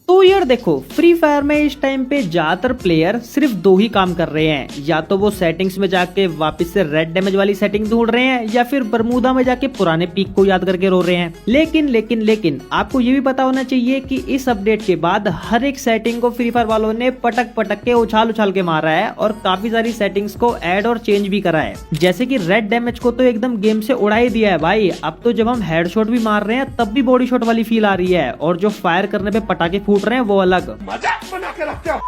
तो यार देखो, फ्री फायर में इस टाइम पे ज्यादातर प्लेयर सिर्फ दो ही काम कर रहे हैं, या तो वो सेटिंग्स में जाके वापस से रेड डैमेज वाली सेटिंग ढूंढ रहे हैं, या फिर बरमूदा में जाके पुराने पीक को याद करके रो रहे हैं। लेकिन आपको ये भी पता होना चाहिए कि इस अपडेट के बाद हर एक सेटिंग को फ्री फायर वालों ने पटक पटक के उछाल के मारा है और काफी सारी सेटिंग्स को ऐड और चेंज भी करा है। जैसे कि रेड डैमेज को तो एकदम गेम से उड़ा ही दिया है भाई। अब तो जब हम हेडशॉट भी मार रहे हैं तब भी बॉडी शॉट वाली फील आ रही है, और जो फायर करने पे पटाखे फूट रहे हैं वो अलग। मजाक बना के रखते हो।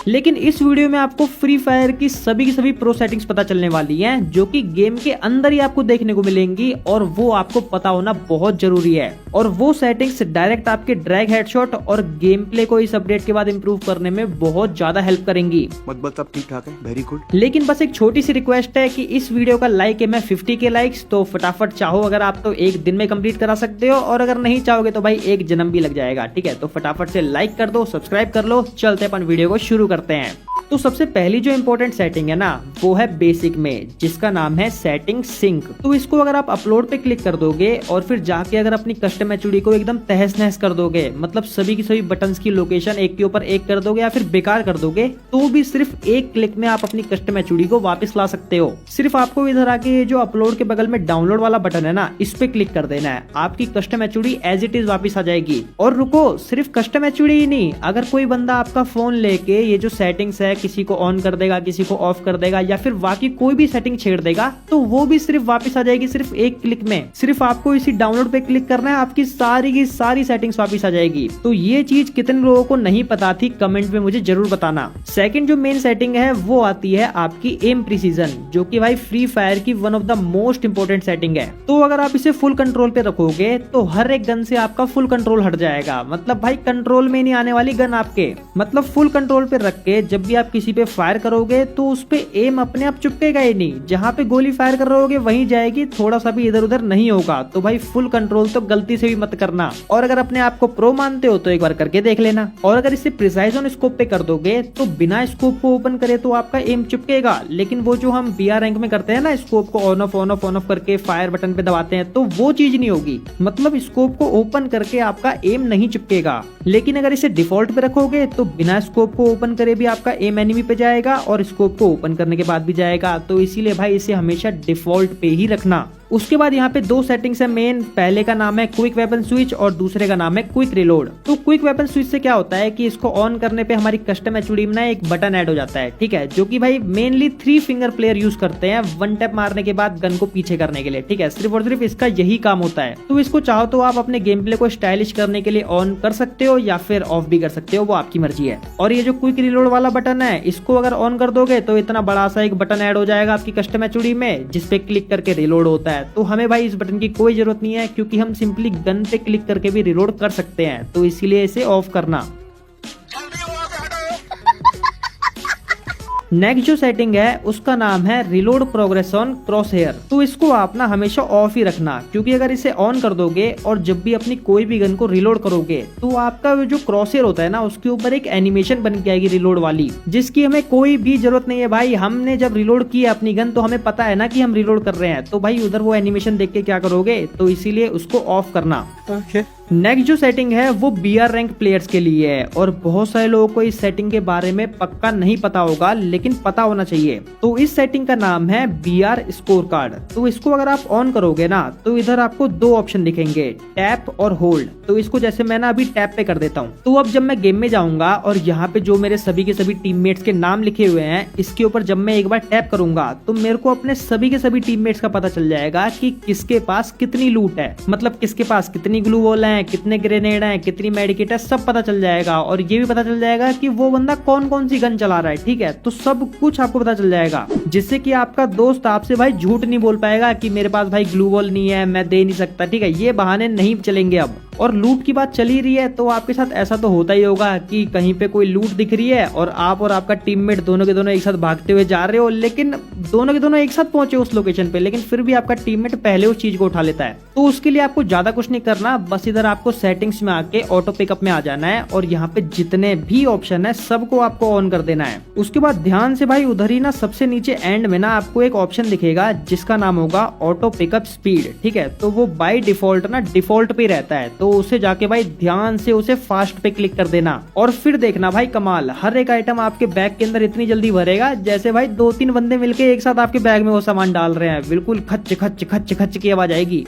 लेकिन इस वीडियो में आपको फ्री फायर की सभी प्रो सेटिंग्स पता चलने वाली हैं, जो कि गेम के अंदर ही आपको देखने को मिलेंगी, और वो आपको पता होना बहुत जरूरी है। और वो सेटिंग्स डायरेक्ट आपके ड्रैग हेडशॉट और गेम प्ले को इस अपडेट के बाद इंप्रूव करने में बहुत ज्यादा हेल्प करेंगी। मतलब सब ठीक ठाक है, वेरी गुड। लेकिन बस एक छोटी सी रिक्वेस्ट है कि इस वीडियो का लाइक है मैं 50 के लाइक्स, तो फटाफट चाहो अगर आप तो एक दिन में कंप्लीट करा सकते हो, और अगर नहीं चाहोगे तो भाई एक जन्म भी लग जाएगा। ठीक है, तो फटाफट से लाइक कर दो, सब्सक्राइब कर लो। चलते अपन वीडियो को शुरू करते हैं। तो सबसे पहली जो इंपॉर्टेंट सेटिंग है ना, वो है बेसिक में, जिसका नाम है सेटिंग सिंक। तो इसको अगर आप अपलोड पे क्लिक कर दोगे और फिर जाके अगर अपनी कस्टम एचडी को एकदम तहस नहस कर दोगे, मतलब सभी की सभी बटन्स की लोकेशन एक के ऊपर एक कर दोगे या फिर बेकार कर दोगे, तो भी सिर्फ एक क्लिक में आप अपनी कस्टम एचडी को वापस ला सकते हो। सिर्फ आपको इधर आके ये जो अपलोड के बगल में डाउनलोड वाला बटन है ना, इस पे क्लिक कर देना है। आपकी custom HD as it is वापस आ जाएगी। और रुको, सिर्फ कस्टम एचडी ही नहीं, अगर कोई बंदा आपका फोन लेके ये जो सेटिंग्स है किसी को ऑन कर देगा, किसी को ऑफ कर देगा, या फिर बाकी कोई भी सेटिंग छेड़ देगा, तो वो भी सिर्फ वापस आ जाएगी सिर्फ एक क्लिक में। सिर्फ आपको इसी डाउनलोड पे क्लिक करना है, आपकी सारी की सारी सेटिंग्स वापस आ जाएगी। तो ये चीज कितने लोगों को नहीं पता थी, कमेंट में मुझे जरूर बताना। सेकंड जो मेन सेटिंग है वो आती है आपकी एम प्रिसीजन, जो कि भाई फ्री फायर की one of the most important setting है। तो अगर आप इसे फुल कंट्रोल पे रखोगे तो हर एक गन से आपका फुल कंट्रोल हट जाएगा। मतलब भाई कंट्रोल में नहीं आने वाली गन आपके, मतलब फुल कंट्रोल पे रख के जब भी आप किसी पे फायर करोगे तो उस पे एम अपने आप चुपकेगा ही नहीं। जहाँ पे गोली फायर कर रहे होगे वहीं जाएगी, थोड़ा सा भी इधर उधर नहीं होगा। तो भाई फुल कंट्रोल तो गलती से भी मत करना। और अगर अपने आप को प्रो मानते हो तो एक बार करके देख लेना। और अगर इसे प्रिसाइज ऑन स्कोप पे कर दोगे तो बिना स्कोप को ओपन करे तो आपका एम चुपकेगा। लेकिन वो जो हम बीआर रैंक में करते हैं ना, स्कोप को ऑन ऑफ करके फायर बटन पे दबाते हैं, तो वो चीज नहीं होगी। मतलब स्कोप को ओपन करके आपका एम नहीं चिपकेगा। लेकिन अगर इसे डिफॉल्ट पे रखोगे तो बिना स्कोप को ओपन करे भी आपका एम एनिमी पे जाएगा और स्कोप को ओपन करने के बाद भी जाएगा। तो इसीलिए भाई इसे हमेशा डिफॉल्ट पे ही रखना। उसके बाद यहाँ पे दो सेटिंग्स है मेन। पहले का नाम है क्विक वेपन स्विच और दूसरे का नाम है क्विक रिलोड। तो क्विक वेपन स्विच से क्या होता है कि इसको ऑन करने पे हमारी कस्टम एचडी में एक बटन ऐड हो जाता है, ठीक है, जो कि भाई मेनली 3 फिंगर प्लेयर यूज करते हैं वन टैप मारने के बाद गन को पीछे करने के लिए। ठीक है, सिर्फ और सिर्फ इसका यही काम होता है। तो इसको चाहो तो आप अपने गेम प्ले को स्टाइलिश करने के लिए ऑन कर सकते हो या फिर ऑफ भी कर सकते हो, वो आपकी मर्जी है। और ये जो क्विक रिलोड वाला बटन है, इसको अगर ऑन कर दोगे तो इतना बड़ा सा एक बटन ऐड हो जाएगा आपकी कस्टम एचडी में, जिसपे क्लिक करके रिलोड होता है। तो हमें भाई इस बटन की कोई जरूरत नहीं है, क्योंकि हम सिंपली गन पे क्लिक करके भी रिलोड कर सकते हैं। तो इसीलिए इसे ऑफ करना। नेक्स्ट जो सेटिंग है उसका नाम है reload progress on crosshair. तो इसको आप ना हमेशा ऑफ ही रखना, क्योंकि अगर इसे ऑन कर दोगे और जब भी अपनी कोई भी गन को रिलोड करोगे तो आपका जो क्रॉस हेयर होता है ना, उसके ऊपर एक एनिमेशन बन के आएगी रिलोड वाली, जिसकी हमें कोई भी जरूरत नहीं है भाई। हमने जब रिलोड किया अपनी गन तो हमें पता है ना कि हम रिलोड कर रहे हैं, तो भाई उधर वो एनिमेशन देख के क्या करोगे, तो इसीलिए उसको ऑफ करना। नेक्स्ट जो सेटिंग है वो बीआर रैंक प्लेयर्स के लिए है, और बहुत सारे लोगों को इस सेटिंग के बारे में पक्का नहीं पता होगा, लेकिन पता होना चाहिए। तो इस सेटिंग का नाम है बीआर स्कोर कार्ड। तो इसको अगर आप ऑन करोगे ना, तो इधर आपको दो ऑप्शन दिखेंगे, टैप और होल्ड। तो इसको जैसे मैं ना अभी टैप पे कर देता हूँ, तो अब जब मैं गेम में जाऊंगा और यहाँ पे जो मेरे सभी के सभी टीममेट्स के नाम लिखे हुए हैं, इसके ऊपर जब मैं एक बार टैप करूंगा तो मेरे को अपने सभी के सभी टीममेट्स का पता चल जाएगा कि किसके पास कितनी लूट है, मतलब किसके पास कितनी ग्लू वॉल है, कितने ग्रेनेड हैं, कितनी मेडिकेट है, सब पता चल जाएगा। और ये भी पता चल जाएगा कि वो बंदा कौन कौन सी गन चला रहा है। ठीक है, तो सब कुछ आपको पता चल जाएगा, जिससे कि आपका दोस्त आपसे भाई झूठ नहीं बोल पाएगा कि मेरे पास भाई ग्लू वॉल नहीं है, मैं दे नहीं सकता। ठीक है, ये बहाने नहीं चलेंगे अब। और लूट की बात चली रही है तो आपके साथ ऐसा तो होता ही होगा कि कहीं पे कोई लूट दिख रही है और आप और आपका टीममेट दोनों के दोनों एक साथ भागते हुए जा रहे हो, लेकिन दोनों के दोनों एक साथ पहुंचे उस लोकेशन पे, लेकिन फिर भी आपका टीममेट पहले उस चीज को उठा लेता है। तो उसके लिए आपको ज्यादा कुछ नहीं करना, बस इधर आपको सेटिंग्स में आके ऑटो पिकअप में आ जाना है और यहाँ पे जितने भी ऑप्शन है सबको आपको ऑन कर देना है। उसके बाद ध्यान से भाई उधर ही ना सबसे नीचे एंड में ना आपको एक ऑप्शन दिखेगा जिसका नाम होगा ऑटो पिकअप स्पीड। ठीक है, तो वो बाय डिफॉल्ट ना डिफॉल्ट पे रहता है, तो उसे जाके भाई ध्यान से उसे फास्ट पे क्लिक कर देना और फिर देखना भाई कमाल, हर एक आइटम आपके बैग के अंदर इतनी जल्दी भरेगा जैसे भाई 2-3 बंदे मिलके एक साथ आपके बैग में वो सामान डाल रहे हैं। बिल्कुल खच खच खच खच की आवाज आएगी।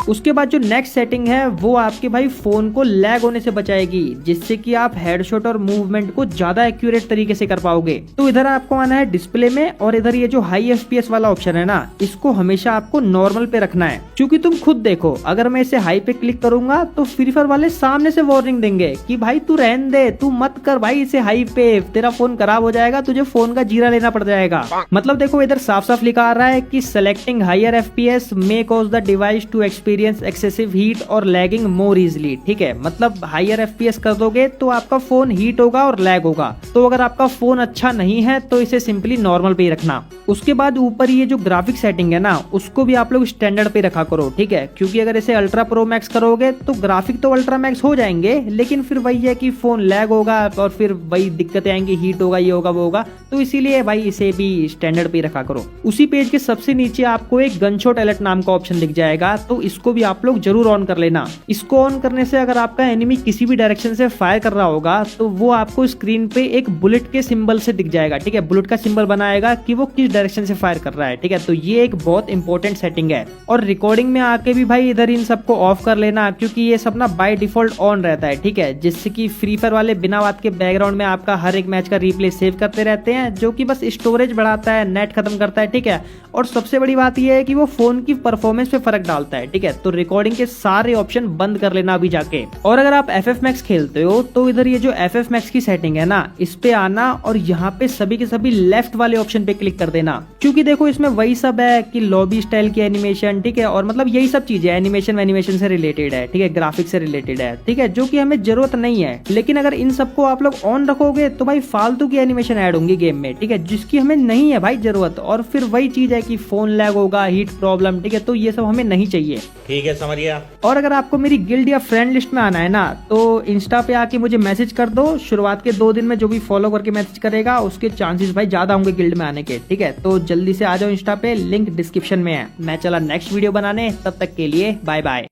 उसके बाद जो नेक्स्ट सेटिंग है वो आपके भाई फोन को लैग होने से बचाएगी, जिससे कि आप हेडशॉट और मूवमेंट को ज्यादा एक्यूरेट तरीके से कर पाओगे। तो इधर आपको आना है डिस्प्ले में और इधर ये जो हाई FPS वाला ऑप्शन है ना, इसको हमेशा आपको नॉर्मल पे रखना है, क्योंकि तुम खुद देखो अगर मैं इसे हाई पे क्लिक करूंगा तो फ्री फायर वाले सामने से वार्निंग देंगे कि भाई तू रहने दे, तू मत कर भाई इसे हाई पे, तेरा फोन खराब हो जाएगा, तुझे फोन का जीरा लेना पड़ जाएगा। मतलब देखो इधर साफ साफ लिखा आ रहा है कि selecting higher FPS may cause the device to experience excessive heat और लैगिंग मोर इजिली। ठीक है, मतलब हायर FPS कर दोगे तो आपका फोन हीट होगा और लैग होगा। तो अगर आपका फोन अच्छा नहीं है तो इसे सिंपली नॉर्मल पे ही रखना। उसके बाद ऊपर ये जो ग्राफिक सेटिंग है ना, उसको भी आप लोग स्टैंडर्ड पे रखा करो। ठीक है, क्योंकि अगर इसे अल्ट्रा प्रो मैक्स करोगे तो ग्राफिक तो अल्ट्रा मैक्स हो जाएंगे, लेकिन फिर वही है कि फोन लैग होगा और फिर वही दिक्कतें आएंगी, हीट होगा, ये होगा, वो होगा। तो इसीलिए भाई इसे भी स्टैंडर्ड पे रखा करो। उसी पेज के सबसे नीचे आपको एक गनशॉट अलर्ट नाम का ऑप्शन दिख जाएगा, तो इसको भी आप लोग जरूर ऑन कर लेना। इसको ऑन करने से अगर आपका एनिमी किसी भी डायरेक्शन से फायर कर रहा होगा तो वो आपको स्क्रीन पे एक बुलेट के सिंबल से दिख जाएगा। ठीक है, बुलेट का सिंबल बनाएगा कि वो किस डायरेक्शन से फायर कर रहा है। ठीक है, तो ये एक बहुत इंपॉर्टेंट सेटिंग है। और रिकॉर्डिंग में आके भी भाई इधर इन सबको ऑफ कर लेना, क्योंकि ये सब ना बाय डिफॉल्ट ऑन रहता है। ठीक है, जिससे कि फ्री फायर वाले बिना बात के बैकग्राउंड में आपका हर एक मैच का रिप्ले सेव करते रहते हैं, जो कि बस स्टोरेज बढ़ाता है, नेट खत्म करता है। ठीक है, और सबसे बड़ी बात यह है कि वो फोन की परफॉर्मेंस पे फर्क डालता है। ठीक है, तो रिकॉर्डिंग के सारे ऑप्शन बंद कर लेना अभी जाके। और अगर आप FF Max खेलते हो तो इधर ये जो FF Max की सेटिंग है ना, इस पे आना और यहाँ पे सभी के सभी लेफ्ट वाले ऑप्शन पे क्लिक कर देना, क्योंकि देखो इसमें वही सब है कि लॉबी स्टाइल की एनिमेशन। ठीक है, और मतलब यही सब चीजें एनिमेशन से रिलेटेड है। ठीक है, ग्राफिक से रिलेटेड है। ठीक है, जो कि हमें जरूरत नहीं है, लेकिन अगर इन सबको आप लोग ऑन रखोगे तो भाई फालतू की एनिमेशन ऐड होंगी गेम में। ठीक है, जिसकी हमें नहीं है भाई जरूरत, और फिर वही चीज है कि फोन लैग होगा, हीट प्रॉब्लम। ठीक है, तो ये सब हमें नहीं चाहिए। ठीक है, समझ गया। और अगर आपको मेरी गिल्ड या फ्रेंड लिस्ट में आना है ना, तो इंस्टा पे आके मुझे मैसेज कर दो। शुरुआत के 2 दिन में जो भी फॉलो करके मैसेज करेगा उसके चांसेस भाई ज्यादा होंगे गिल्ड में आने के। ठीक है, तो जल्दी से आ जाओ इंस्टा पे, लिंक डिस्क्रिप्शन में है। मैं चला नेक्स्ट वीडियो बनाने, तब तक के लिए बाय बाय।